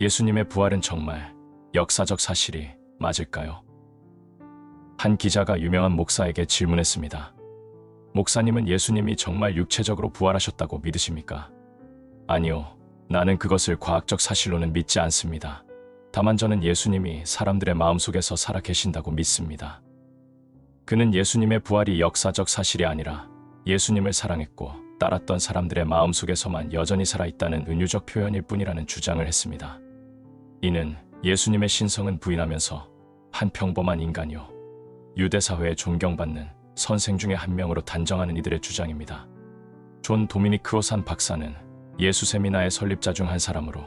예수님의 부활은 정말 역사적 사실이 맞을까요? 한 기자가 유명한 목사에게 질문했습니다. 목사님은 예수님이 정말 육체적으로 부활하셨다고 믿으십니까? 아니요. 나는 그것을 과학적 사실로는 믿지 않습니다. 다만 저는 예수님이 사람들의 마음속에서 살아 계신다고 믿습니다. 그는 예수님의 부활이 역사적 사실이 아니라 예수님을 사랑했고 따랐던 사람들의 마음속에서만 여전히 살아있다는 은유적 표현일 뿐이라는 주장을 했습니다. 이는 예수님의 신성은 부인하면서 한 평범한 인간이요, 유대사회에 존경받는 선생 중에 한 명으로 단정하는 이들의 주장입니다. 존 도미니크 오산 박사는 예수 세미나의 설립자 중 한 사람으로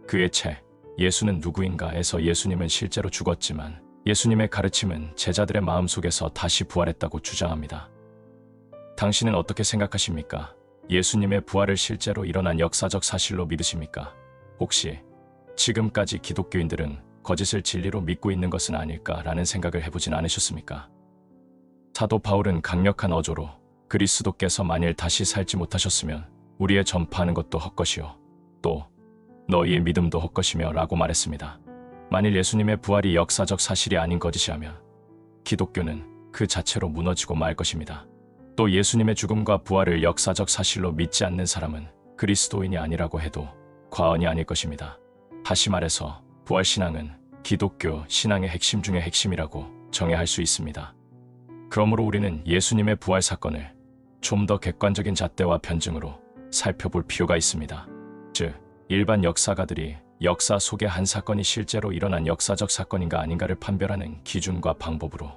그의 책 예수는 누구인가에서 예수님은 실제로 죽었지만 예수님의 가르침은 제자들의 마음속에서 다시 부활했다고 주장합니다. 당신은 어떻게 생각하십니까? 예수님의 부활을 실제로 일어난 역사적 사실로 믿으십니까? 혹시 지금까지 기독교인들은 거짓을 진리로 믿고 있는 것은 아닐까라는 생각을 해보진 않으셨습니까? 사도 바울은 강력한 어조로 그리스도께서 만일 다시 살지 못하셨으면 우리의 전파하는 것도 헛것이요 또 너희의 믿음도 헛것이며 라고 말했습니다. 만일 예수님의 부활이 역사적 사실이 아닌 거짓이라면 기독교는 그 자체로 무너지고 말 것입니다. 또 예수님의 죽음과 부활을 역사적 사실로 믿지 않는 사람은 그리스도인이 아니라고 해도 과언이 아닐 것입니다. 다시 말해서 부활신앙은 기독교 신앙의 핵심 중의 핵심이라고 정해야 할 수 있습니다. 그러므로 우리는 예수님의 부활 사건을 좀 더 객관적인 잣대와 변증으로 살펴볼 필요가 있습니다. 즉, 일반 역사가들이 역사 속의 한 사건이 실제로 일어난 역사적 사건인가 아닌가를 판별하는 기준과 방법으로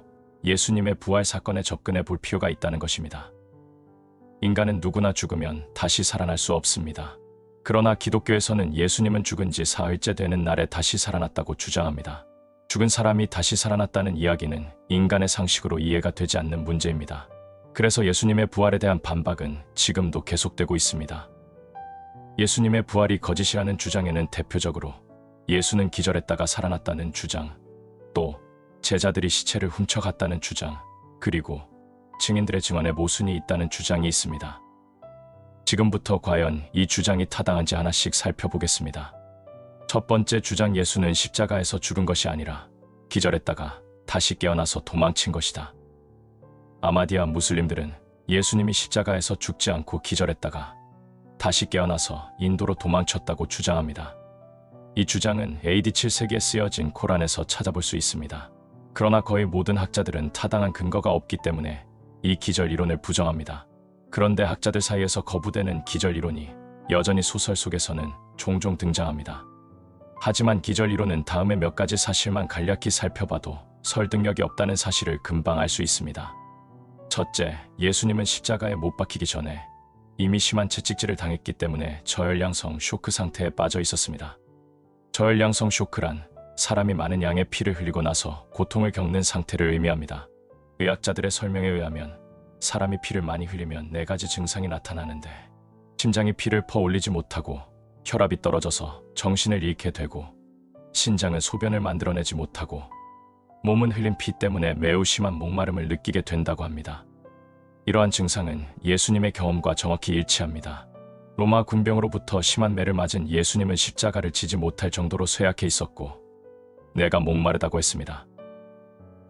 예수님의 부활 사건에 접근해 볼 필요가 있다는 것입니다. 인간은 누구나 죽으면 다시 살아날 수 없습니다. 그러나 기독교에서는 예수님은 죽은 지 사흘째 되는 날에 다시 살아났다고 주장합니다. 죽은 사람이 다시 살아났다는 이야기는 인간의 상식으로 이해가 되지 않는 문제입니다. 그래서 예수님의 부활에 대한 반박은 지금도 계속되고 있습니다. 예수님의 부활이 거짓이라는 주장에는 대표적으로 예수는 기절했다가 살아났다는 주장, 또 제자들이 시체를 훔쳐갔다는 주장, 그리고 증인들의 증언에 모순이 있다는 주장이 있습니다. 지금부터 과연 이 주장이 타당한지 하나씩 살펴보겠습니다. 첫 번째 주장, 예수는 십자가에서 죽은 것이 아니라 기절했다가 다시 깨어나서 도망친 것이다. 아마디아 무슬림들은 예수님이 십자가에서 죽지 않고 기절했다가 다시 깨어나서 인도로 도망쳤다고 주장합니다. 이 주장은 AD 7세기에 쓰여진 코란에서 찾아볼 수 있습니다. 그러나 거의 모든 학자들은 타당한 근거가 없기 때문에 이 기절 이론을 부정합니다. 그런데 학자들 사이에서 거부되는 기절 이론이 여전히 소설 속에서는 종종 등장합니다. 하지만 기절 이론은 다음에 몇 가지 사실만 간략히 살펴봐도 설득력이 없다는 사실을 금방 알 수 있습니다. 첫째, 예수님은 십자가에 못 박히기 전에 이미 심한 채찍질을 당했기 때문에 저혈량성 쇼크 상태에 빠져 있었습니다. 저혈량성 쇼크란 사람이 많은 양의 피를 흘리고 나서 고통을 겪는 상태를 의미합니다. 의학자들의 설명에 의하면 사람이 피를 많이 흘리면 4가지 증상이 나타나는데, 심장이 피를 퍼올리지 못하고 혈압이 떨어져서 정신을 잃게 되고, 신장은 소변을 만들어내지 못하고, 몸은 흘린 피 때문에 매우 심한 목마름을 느끼게 된다고 합니다. 이러한 증상은 예수님의 경험과 정확히 일치합니다. 로마 군병으로부터 심한 매를 맞은 예수님은 십자가를 지지 못할 정도로 쇠약해 있었고 내가 목마르다고 했습니다.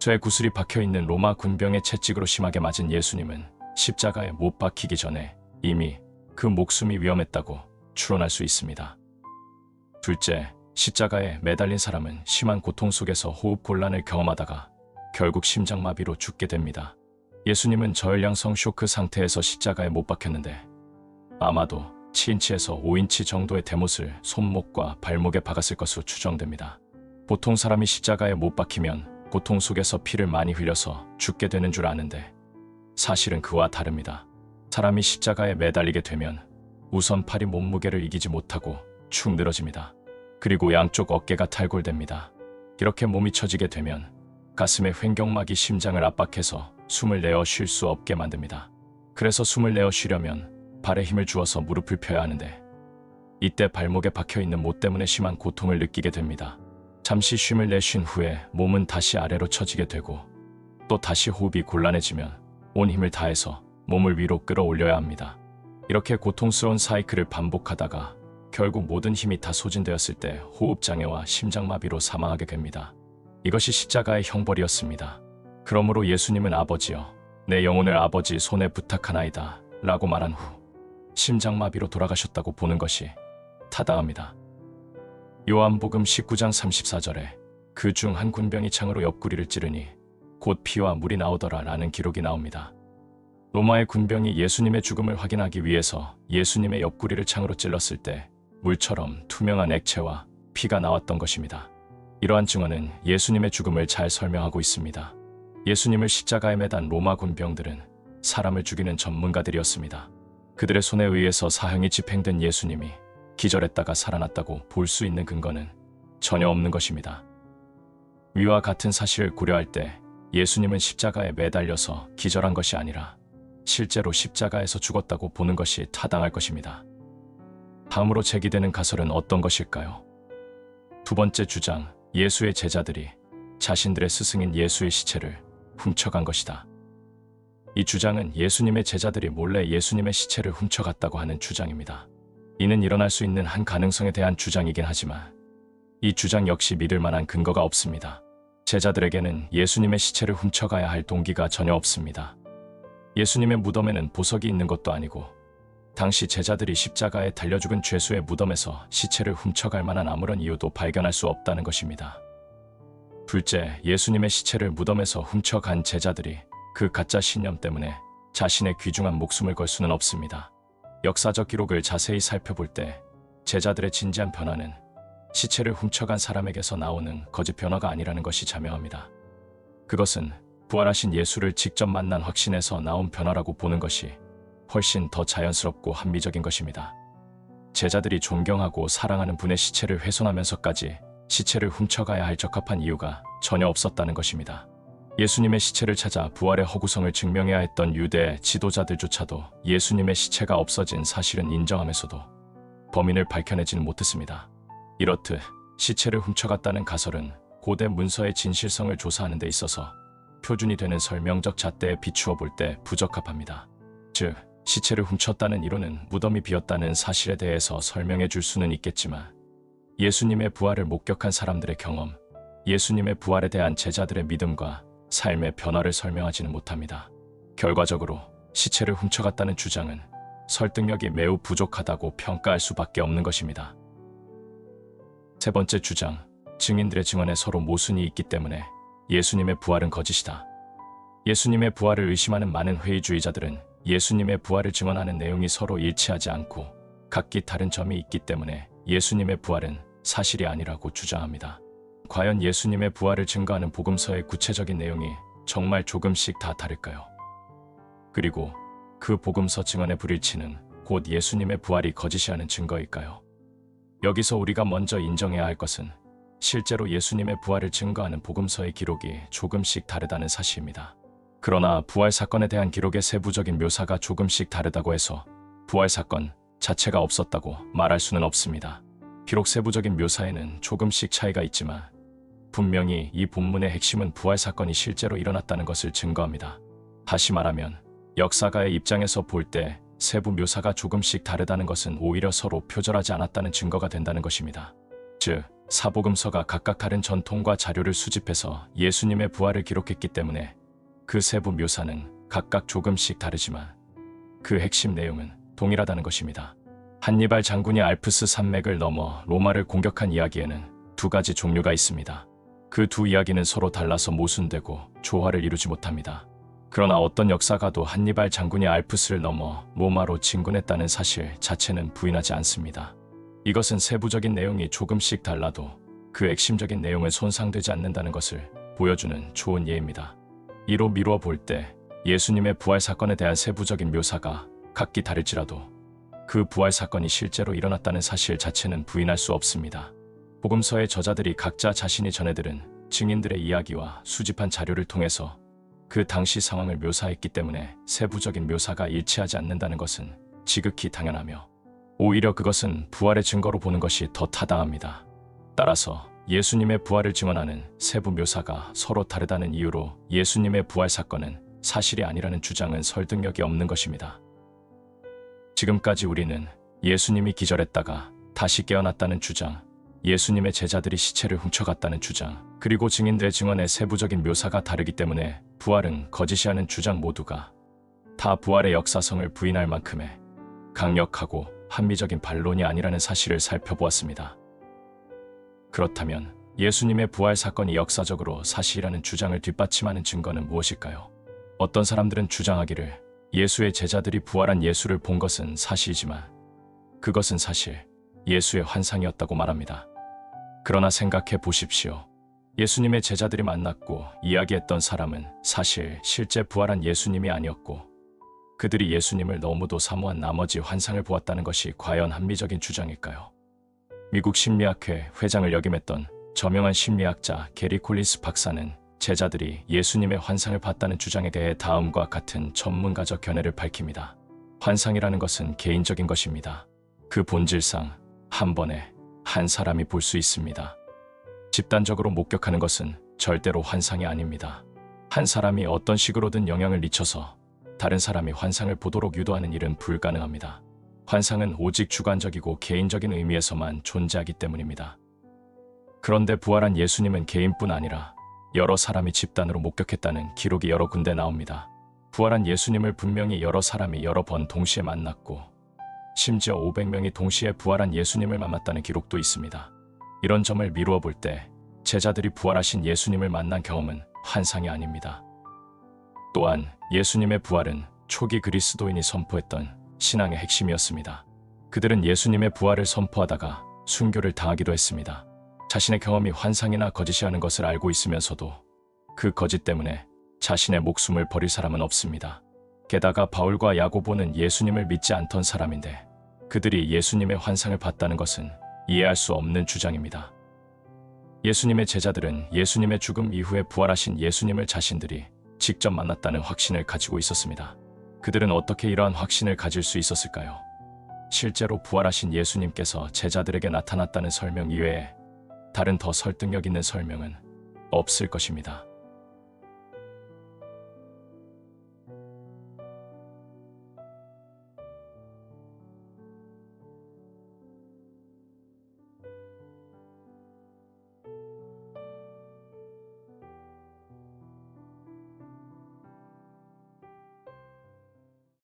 쇠 구슬이 박혀있는 로마 군병의 채찍으로 심하게 맞은 예수님은 십자가에 못 박히기 전에 이미 그 목숨이 위험했다고 추론할 수 있습니다. 둘째, 십자가에 매달린 사람은 심한 고통 속에서 호흡 곤란을 경험하다가 결국 심장마비로 죽게 됩니다. 예수님은 저혈량성 쇼크 상태에서 십자가에 못 박혔는데 아마도 7인치에서 5인치 정도의 대못을 손목과 발목에 박았을 것으로 추정됩니다. 보통 사람이 십자가에 못 박히면 고통 속에서 피를 많이 흘려서 죽게 되는 줄 아는데 사실은 그와 다릅니다. 사람이 십자가에 매달리게 되면 우선 팔이 몸무게를 이기지 못하고 축 늘어집니다. 그리고 양쪽 어깨가 탈골됩니다. 이렇게 몸이 처지게 되면 가슴의 횡격막이 심장을 압박해서 숨을 내어 쉴 수 없게 만듭니다. 그래서 숨을 내어 쉬려면 발에 힘을 주어서 무릎을 펴야 하는데 이때 발목에 박혀있는 못 때문에 심한 고통을 느끼게 됩니다. 잠시 쉼을 내쉰 후에 몸은 다시 아래로 처지게 되고 또 다시 호흡이 곤란해지면 온 힘을 다해서 몸을 위로 끌어올려야 합니다. 이렇게 고통스러운 사이클을 반복하다가 결국 모든 힘이 다 소진되었을 때 호흡장애와 심장마비로 사망하게 됩니다. 이것이 십자가의 형벌이었습니다. 그러므로 예수님은 아버지여, 내 영혼을 아버지 손에 부탁하나이다 라고 말한 후 심장마비로 돌아가셨다고 보는 것이 타당합니다. 요한복음 19장 34절에 그 중 한 군병이 창으로 옆구리를 찌르니 곧 피와 물이 나오더라 라는 기록이 나옵니다. 로마의 군병이 예수님의 죽음을 확인하기 위해서 예수님의 옆구리를 창으로 찔렀을 때 물처럼 투명한 액체와 피가 나왔던 것입니다. 이러한 증언은 예수님의 죽음을 잘 설명하고 있습니다. 예수님을 십자가에 매단 로마 군병들은 사람을 죽이는 전문가들이었습니다. 그들의 손에 의해서 사형이 집행된 예수님이 기절했다가 살아났다고 볼 수 있는 근거는 전혀 없는 것입니다. 위와 같은 사실을 고려할 때 예수님은 십자가에 매달려서 기절한 것이 아니라 실제로 십자가에서 죽었다고 보는 것이 타당할 것입니다. 다음으로 제기되는 가설은 어떤 것일까요? 두 번째 주장, 예수의 제자들이 자신들의 스승인 예수의 시체를 훔쳐간 것이다. 이 주장은 예수님의 제자들이 몰래 예수님의 시체를 훔쳐갔다고 하는 주장입니다. 이는 일어날 수 있는 한 가능성에 대한 주장이긴 하지만 이 주장 역시 믿을 만한 근거가 없습니다. 제자들에게는 예수님의 시체를 훔쳐가야 할 동기가 전혀 없습니다. 예수님의 무덤에는 보석이 있는 것도 아니고 당시 제자들이 십자가에 달려 죽은 죄수의 무덤에서 시체를 훔쳐갈 만한 아무런 이유도 발견할 수 없다는 것입니다. 둘째, 예수님의 시체를 무덤에서 훔쳐간 제자들이 그 가짜 신념 때문에 자신의 귀중한 목숨을 걸 수는 없습니다. 역사적 기록을 자세히 살펴볼 때 제자들의 진지한 변화는 시체를 훔쳐간 사람에게서 나오는 거짓 변화가 아니라는 것이 자명합니다. 그것은 부활하신 예수를 직접 만난 확신에서 나온 변화라고 보는 것이 훨씬 더 자연스럽고 합리적인 것입니다. 제자들이 존경하고 사랑하는 분의 시체를 훼손하면서까지 시체를 훔쳐가야 할 적합한 이유가 전혀 없었다는 것입니다. 예수님의 시체를 찾아 부활의 허구성을 증명해야 했던 유대 지도자들조차도 예수님의 시체가 없어진 사실은 인정하면서도 범인을 밝혀내지는 못했습니다. 이렇듯 시체를 훔쳐갔다는 가설은 고대 문서의 진실성을 조사하는 데 있어서 표준이 되는 설명적 잣대에 비추어 볼 때 부적합합니다. 즉, 시체를 훔쳤다는 이론은 무덤이 비었다는 사실에 대해서 설명해 줄 수는 있겠지만 예수님의 부활을 목격한 사람들의 경험, 예수님의 부활에 대한 제자들의 믿음과 삶의 변화를 설명하지는 못합니다. 결과적으로 시체를 훔쳐갔다는 주장은 설득력이 매우 부족하다고 평가할 수밖에 없는 것입니다. 세 번째 주장, 증인들의 증언에 서로 모순이 있기 때문에 예수님의 부활은 거짓이다. 예수님의 부활을 의심하는 많은 회의주의자들은 예수님의 부활을 증언하는 내용이 서로 일치하지 않고 각기 다른 점이 있기 때문에 예수님의 부활은 사실이 아니라고 주장합니다. 과연 예수님의 부활을 증거하는 복음서의 구체적인 내용이 정말 조금씩 다 다를까요? 그리고 그 복음서 증언의 불일치는 곧 예수님의 부활이 거짓이라는 증거일까요? 여기서 우리가 먼저 인정해야 할 것은 실제로 예수님의 부활을 증거하는 복음서의 기록이 조금씩 다르다는 사실입니다. 그러나 부활 사건에 대한 기록의 세부적인 묘사가 조금씩 다르다고 해서 부활 사건 자체가 없었다고 말할 수는 없습니다. 비록 세부적인 묘사에는 조금씩 차이가 있지만 분명히 이 본문의 핵심은 부활 사건이 실제로 일어났다는 것을 증거합니다. 다시 말하면 역사가의 입장에서 볼 때 세부 묘사가 조금씩 다르다는 것은 오히려 서로 표절하지 않았다는 증거가 된다는 것입니다. 즉, 사복음서가 각각 다른 전통과 자료를 수집해서 예수님의 부활을 기록했기 때문에 그 세부 묘사는 각각 조금씩 다르지만 그 핵심 내용은 동일하다는 것입니다. 한니발 장군이 알프스 산맥을 넘어 로마를 공격한 이야기에는 두 가지 종류가 있습니다. 그 두 이야기는 서로 달라서 모순되고 조화를 이루지 못합니다. 그러나 어떤 역사가도 한니발 장군이 알프스를 넘어 로마로 진군했다는 사실 자체는 부인하지 않습니다. 이것은 세부적인 내용이 조금씩 달라도 그 핵심적인 내용은 손상되지 않는다는 것을 보여주는 좋은 예입니다. 이로 미루어 볼 때 예수님의 부활 사건에 대한 세부적인 묘사가 각기 다를지라도 그 부활 사건이 실제로 일어났다는 사실 자체는 부인할 수 없습니다. 복음서의 저자들이 각자 자신이 전해들은 증인들의 이야기와 수집한 자료를 통해서 그 당시 상황을 묘사했기 때문에 세부적인 묘사가 일치하지 않는다는 것은 지극히 당연하며 오히려 그것은 부활의 증거로 보는 것이 더 타당합니다. 따라서 예수님의 부활을 증언하는 세부 묘사가 서로 다르다는 이유로 예수님의 부활 사건은 사실이 아니라는 주장은 설득력이 없는 것입니다. 지금까지 우리는 예수님이 기절했다가 다시 깨어났다는 주장, 예수님의 제자들이 시체를 훔쳐갔다는 주장, 그리고 증인들의 증언의 세부적인 묘사가 다르기 때문에 부활은 거짓이라는 주장 모두가 다 부활의 역사성을 부인할 만큼의 강력하고 합리적인 반론이 아니라는 사실을 살펴보았습니다. 그렇다면 예수님의 부활 사건이 역사적으로 사실이라는 주장을 뒷받침하는 증거는 무엇일까요? 어떤 사람들은 주장하기를 예수의 제자들이 부활한 예수를 본 것은 사실이지만 그것은 사실 예수의 환상이었다고 말합니다. 그러나 생각해 보십시오. 예수님의 제자들이 만났고 이야기했던 사람은 사실 실제 부활한 예수님이 아니었고 그들이 예수님을 너무도 사모한 나머지 환상을 보았다는 것이 과연 합리적인 주장일까요? 미국 심리학회 회장을 역임했던 저명한 심리학자 게리 콜린스 박사는 제자들이 예수님의 환상을 봤다는 주장에 대해 다음과 같은 전문가적 견해를 밝힙니다. 환상이라는 것은 개인적인 것입니다. 그 본질상 한 번에 한 사람이 볼 수 있습니다. 집단적으로 목격하는 것은 절대로 환상이 아닙니다. 한 사람이 어떤 식으로든 영향을 미쳐서 다른 사람이 환상을 보도록 유도하는 일은 불가능합니다. 환상은 오직 주관적이고 개인적인 의미에서만 존재하기 때문입니다. 그런데 부활한 예수님은 개인뿐 아니라 여러 사람이 집단으로 목격했다는 기록이 여러 군데 나옵니다. 부활한 예수님을 분명히 여러 사람이 여러 번 동시에 만났고 심지어 500명이 동시에 부활한 예수님을 만났다는 기록도 있습니다. 이런 점을 미루어 볼 때 제자들이 부활하신 예수님을 만난 경험은 환상이 아닙니다. 또한 예수님의 부활은 초기 그리스도인이 선포했던 신앙의 핵심이었습니다. 그들은 예수님의 부활을 선포하다가 순교를 당하기도 했습니다. 자신의 경험이 환상이나 거짓이라는 것을 알고 있으면서도 그 거짓 때문에 자신의 목숨을 버릴 사람은 없습니다. 게다가 바울과 야고보는 예수님을 믿지 않던 사람인데 그들이 예수님의 환상을 봤다는 것은 이해할 수 없는 주장입니다. 예수님의 제자들은 예수님의 죽음 이후에 부활하신 예수님을 자신들이 직접 만났다는 확신을 가지고 있었습니다. 그들은 어떻게 이러한 확신을 가질 수 있었을까요? 실제로 부활하신 예수님께서 제자들에게 나타났다는 설명 이외에 다른 더 설득력 있는 설명은 없을 것입니다.